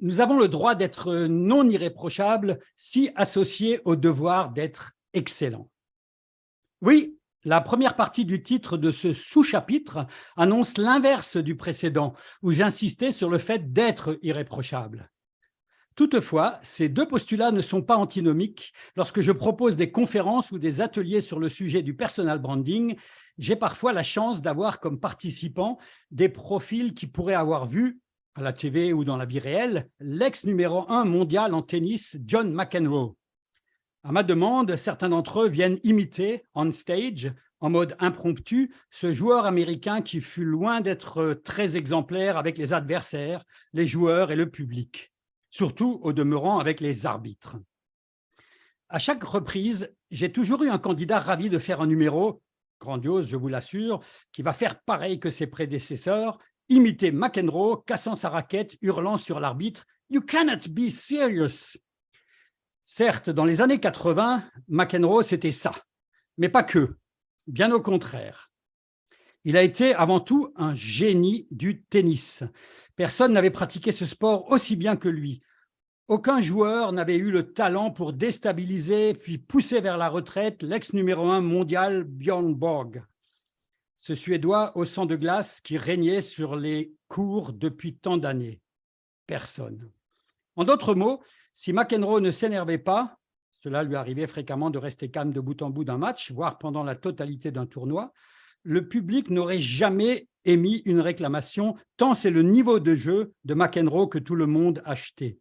Nous avons le droit d'être non irréprochables si associés au devoir d'être excellents. Oui, la première partie du titre de ce sous-chapitre annonce l'inverse du précédent, où j'insistais sur le fait d'être irréprochable. Toutefois, ces deux postulats ne sont pas antinomiques. Lorsque je propose des conférences ou des ateliers sur le sujet du personal branding, j'ai parfois la chance d'avoir comme participants des profils qui pourraient avoir vu, à la TV ou dans la vie réelle, l'ex numéro 1 mondial en tennis, John McEnroe. À ma demande, certains d'entre eux viennent imiter, on stage, en mode impromptu, ce joueur américain qui fut loin d'être très exemplaire avec les adversaires, les joueurs et le public, surtout au demeurant avec les arbitres. À chaque reprise, j'ai toujours eu un candidat ravi de faire un numéro, grandiose je vous l'assure, qui va faire pareil que ses prédécesseurs, imiter McEnroe, cassant sa raquette, hurlant sur l'arbitre « You cannot be serious !» Certes, dans les années 80, McEnroe, c'était ça, mais pas que, bien au contraire. Il a été avant tout un génie du tennis. Personne n'avait pratiqué ce sport aussi bien que lui. Aucun joueur n'avait eu le talent pour déstabiliser puis pousser vers la retraite l'ex numéro 1 mondial Björn Borg, ce Suédois au sang de glace qui régnait sur les cours depuis tant d'années. Personne. En d'autres mots, si McEnroe ne s'énervait pas, cela lui arrivait fréquemment de rester calme de bout en bout d'un match, voire pendant la totalité d'un tournoi, le public n'aurait jamais émis une réclamation, tant c'est le niveau de jeu de McEnroe que tout le monde achetait.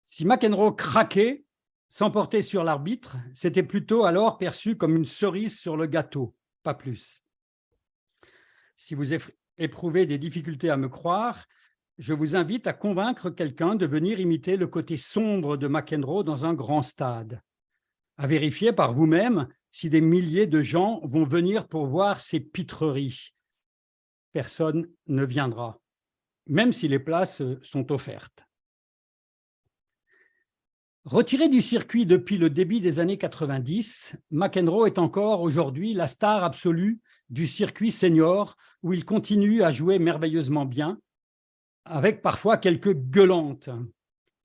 Si McEnroe craquait, s'emportait sur l'arbitre, c'était plutôt alors perçu comme une cerise sur le gâteau, pas plus. Si vous éprouvez des difficultés à me croire, je vous invite à convaincre quelqu'un de venir imiter le côté sombre de McEnroe dans un grand stade. À vérifier par vous-même si des milliers de gens vont venir pour voir ces pitreries. Personne ne viendra, même si les places sont offertes. Retiré du circuit depuis le début des années 90, McEnroe est encore aujourd'hui la star absolue du circuit senior où il continue à jouer merveilleusement bien, avec parfois quelques gueulantes,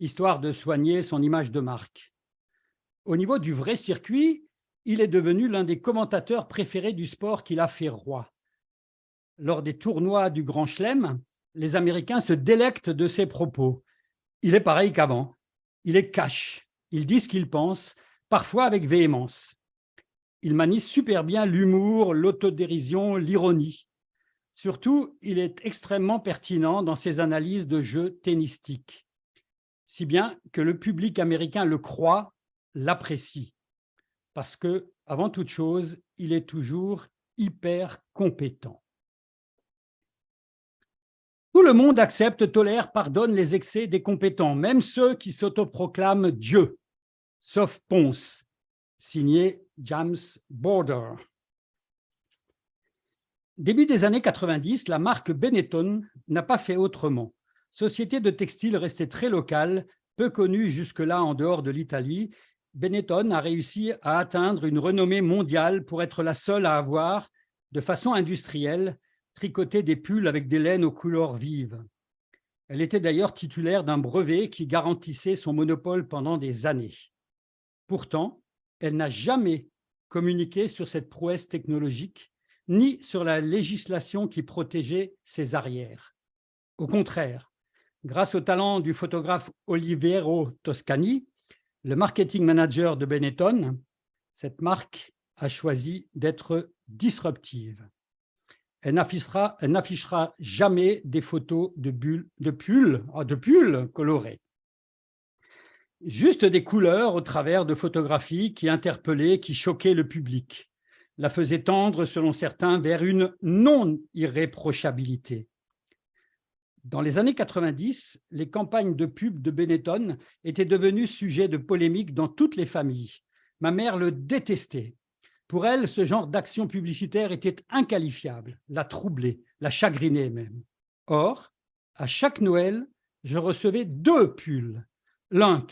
histoire de soigner son image de marque. Au niveau du vrai circuit, il est devenu l'un des commentateurs préférés du sport qu'il a fait roi. Lors des tournois du Grand Chelem, les Américains se délectent de ses propos. Il est pareil qu'avant. Il est cash, il dit ce qu'il pense, parfois avec véhémence. Il manie super bien l'humour, l'autodérision, l'ironie. Surtout, il est extrêmement pertinent dans ses analyses de jeux tennistiques, si bien que le public américain le croit, l'apprécie, parce que, avant toute chose, il est toujours hyper compétent. Tout le monde accepte, tolère, pardonne les excès des compétents, même ceux qui s'autoproclament Dieu, sauf Ponce, signé James Border. Début des années 90, la marque Benetton n'a pas fait autrement. Société de textile restée très locale, peu connue jusque-là en dehors de l'Italie, Benetton a réussi à atteindre une renommée mondiale pour être la seule à avoir, de façon industrielle, tricoté des pulls avec des laines aux couleurs vives. Elle était d'ailleurs titulaire d'un brevet qui garantissait son monopole pendant des années. Pourtant, elle n'a jamais communiqué sur cette prouesse technologique, ni sur la législation qui protégeait ses arrières. Au contraire, grâce au talent du photographe Oliviero Toscani, le marketing manager de Benetton, cette marque a choisi d'être disruptive. Elle n'affichera jamais des photos de pulls colorés. Juste des couleurs au travers de photographies qui interpellaient, qui choquaient le public, la faisaient tendre, selon certains, vers une non-irréprochabilité. Dans les années 90, les campagnes de pub de Benetton étaient devenues sujet de polémique dans toutes les familles. Ma mère le détestait. Pour elle, ce genre d'action publicitaire était inqualifiable, la troublait, la chagrinait même. Or, à chaque Noël, je recevais 2 pulls, l'un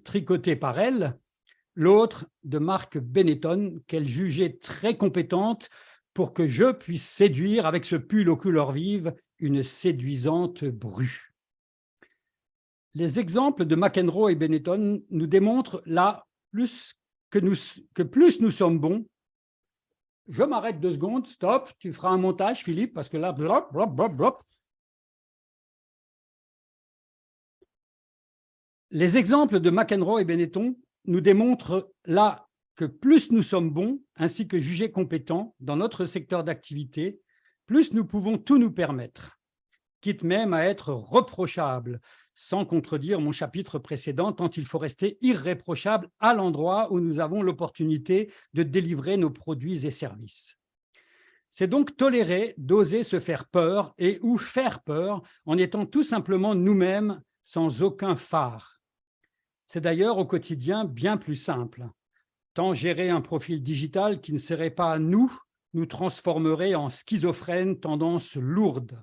tricoté par elle, l'autre de marque Benetton qu'elle jugeait très compétente pour que je puisse séduire avec ce pull aux couleurs vives une séduisante bru. Les exemples de McEnroe et Benetton nous démontrent là que plus nous sommes bons. Je m'arrête 2 secondes, stop, tu feras un montage, Philippe, parce que là, blop, blop, blop, blop. Les exemples de McEnroe et Benetton nous démontrent là que plus nous sommes bons, ainsi que jugés compétents dans notre secteur d'activité, plus nous pouvons tout nous permettre, quitte même à être reprochables, sans contredire mon chapitre précédent, tant il faut rester irréprochable à l'endroit où nous avons l'opportunité de délivrer nos produits et services. C'est donc tolérer d'oser se faire peur et ou faire peur en étant tout simplement nous-mêmes sans aucun phare. C'est d'ailleurs au quotidien bien plus simple. Tant gérer un profil digital qui ne serait pas nous transformerait en schizophrène tendance lourde.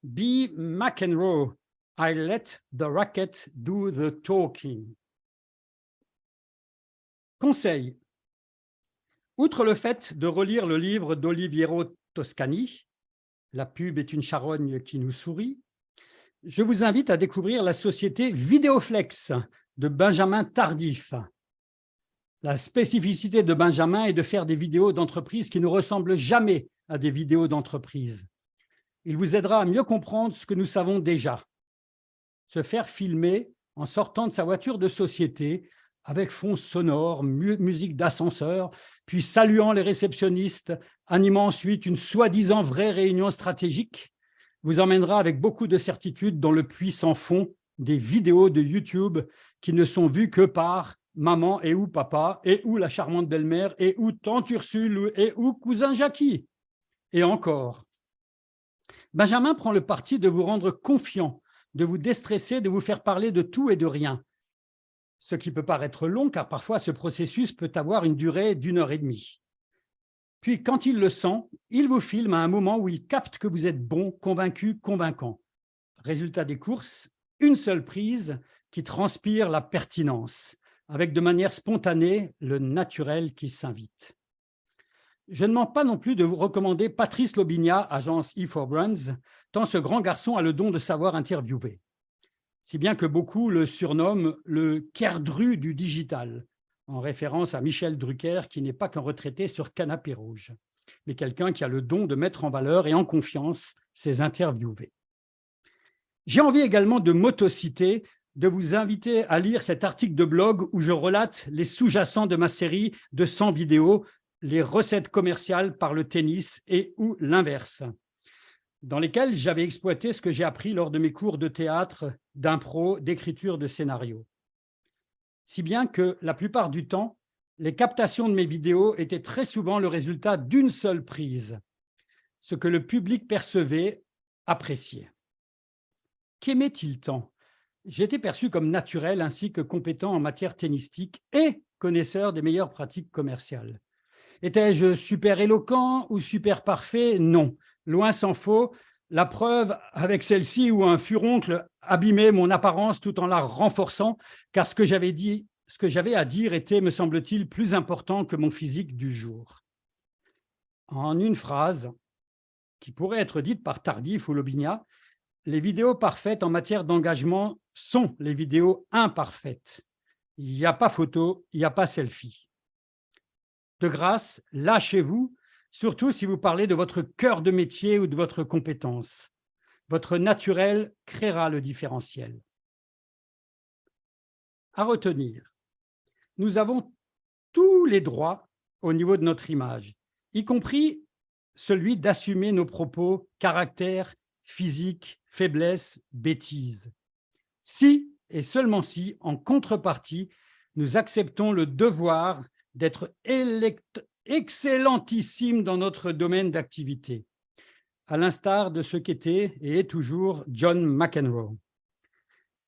Be McEnroe, I let the racket do the talking. Conseil. Outre le fait de relire le livre d'Oliviero Toscani, La pub est une charogne qui nous sourit, je vous invite à découvrir la société Vidéoflex de Benjamin Tardif. La spécificité de Benjamin est de faire des vidéos d'entreprise qui ne ressemblent jamais à des vidéos d'entreprise. Il vous aidera à mieux comprendre ce que nous savons déjà. Se faire filmer en sortant de sa voiture de société avec fond sonore, musique d'ascenseur, puis saluant les réceptionnistes, animant ensuite une soi-disant vraie réunion stratégique, vous emmènera avec beaucoup de certitude dans le puits sans fond des vidéos de YouTube qui ne sont vues que par maman et ou papa, et ou la charmante belle-mère, et ou tante Ursule, et ou cousin Jackie. Et encore. Benjamin prend le parti de vous rendre confiant, de vous déstresser, de vous faire parler de tout et de rien. Ce qui peut paraître long, car parfois ce processus peut avoir une durée d'1h30. Puis, quand il le sent, il vous filme à un moment où il capte que vous êtes bon, convaincu, convaincant. Résultat des courses, une seule prise qui transpire la pertinence, avec de manière spontanée le naturel qui s'invite. Je ne manque pas non plus de vous recommander Patrice Lobinia, agence E4Brands, tant ce grand garçon a le don de savoir interviewer. Si bien que beaucoup le surnomment le Kerdru du digital, en référence à Michel Drucker, qui n'est pas qu'un retraité sur canapé rouge, mais quelqu'un qui a le don de mettre en valeur et en confiance ses interviewés. J'ai envie également de m'autociter, de vous inviter à lire cet article de blog où je relate les sous-jacents de ma série de 100 vidéos, les recettes commerciales par le tennis et ou l'inverse, dans lesquelles j'avais exploité ce que j'ai appris lors de mes cours de théâtre, d'impro, d'écriture de scénario. Si bien que la plupart du temps, les captations de mes vidéos étaient très souvent le résultat d'une seule prise, ce que le public percevait, appréciait. Qu'aimait-il tant? J'étais perçu comme naturel ainsi que compétent en matière tennistique et connaisseur des meilleures pratiques commerciales. Étais-je super éloquent ou super parfait? Non, loin s'en faut. La preuve avec celle-ci où un furoncle abîmait mon apparence tout en la renforçant, car ce que j'avais à dire était, me semble-t-il, plus important que mon physique du jour. En une phrase, qui pourrait être dite par Tardif ou Lobinia, les vidéos parfaites en matière d'engagement sont les vidéos imparfaites. Il n'y a pas photo, il n'y a pas selfie. De grâce, lâchez-vous, surtout si vous parlez de votre cœur de métier ou de votre compétence. Votre naturel créera le différentiel. À retenir, nous avons tous les droits au niveau de notre image, y compris celui d'assumer nos propos, caractères, physiques, faiblesses, bêtises. Si, et seulement si, en contrepartie, nous acceptons le devoir d'être excellentissime dans notre domaine d'activité, à l'instar de ce qu'était et est toujours John McEnroe.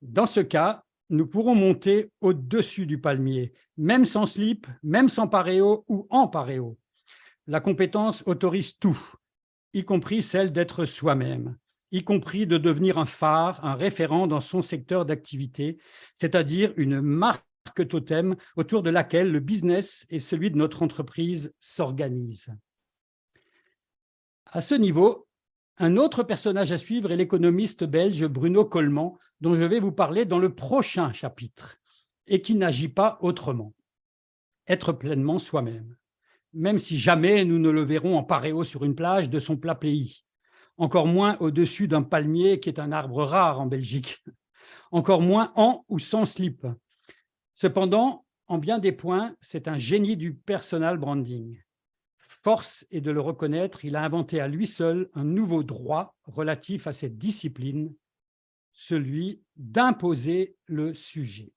Dans ce cas, nous pourrons monter au-dessus du palmier, même sans slip, même sans paréo ou en paréo. La compétence autorise tout, y compris celle d'être soi-même, y compris de devenir un phare, un référent dans son secteur d'activité, c'est-à-dire une marque totem autour de laquelle le business et celui de notre entreprise s'organisent. À ce niveau, Un autre personnage à suivre est l'économiste belge Bruno Coleman, dont je vais vous parler dans le prochain chapitre, et qui n'agit pas autrement. Être pleinement soi-même, même si jamais nous ne le verrons en paréo sur une plage de son plat pays, encore moins au-dessus d'un palmier qui est un arbre rare en Belgique, encore moins en ou sans slip. Cependant, en bien des points, c'est un génie du personal branding. Force est de le reconnaître, il a inventé à lui seul un nouveau droit relatif à cette discipline, celui d'imposer le sujet.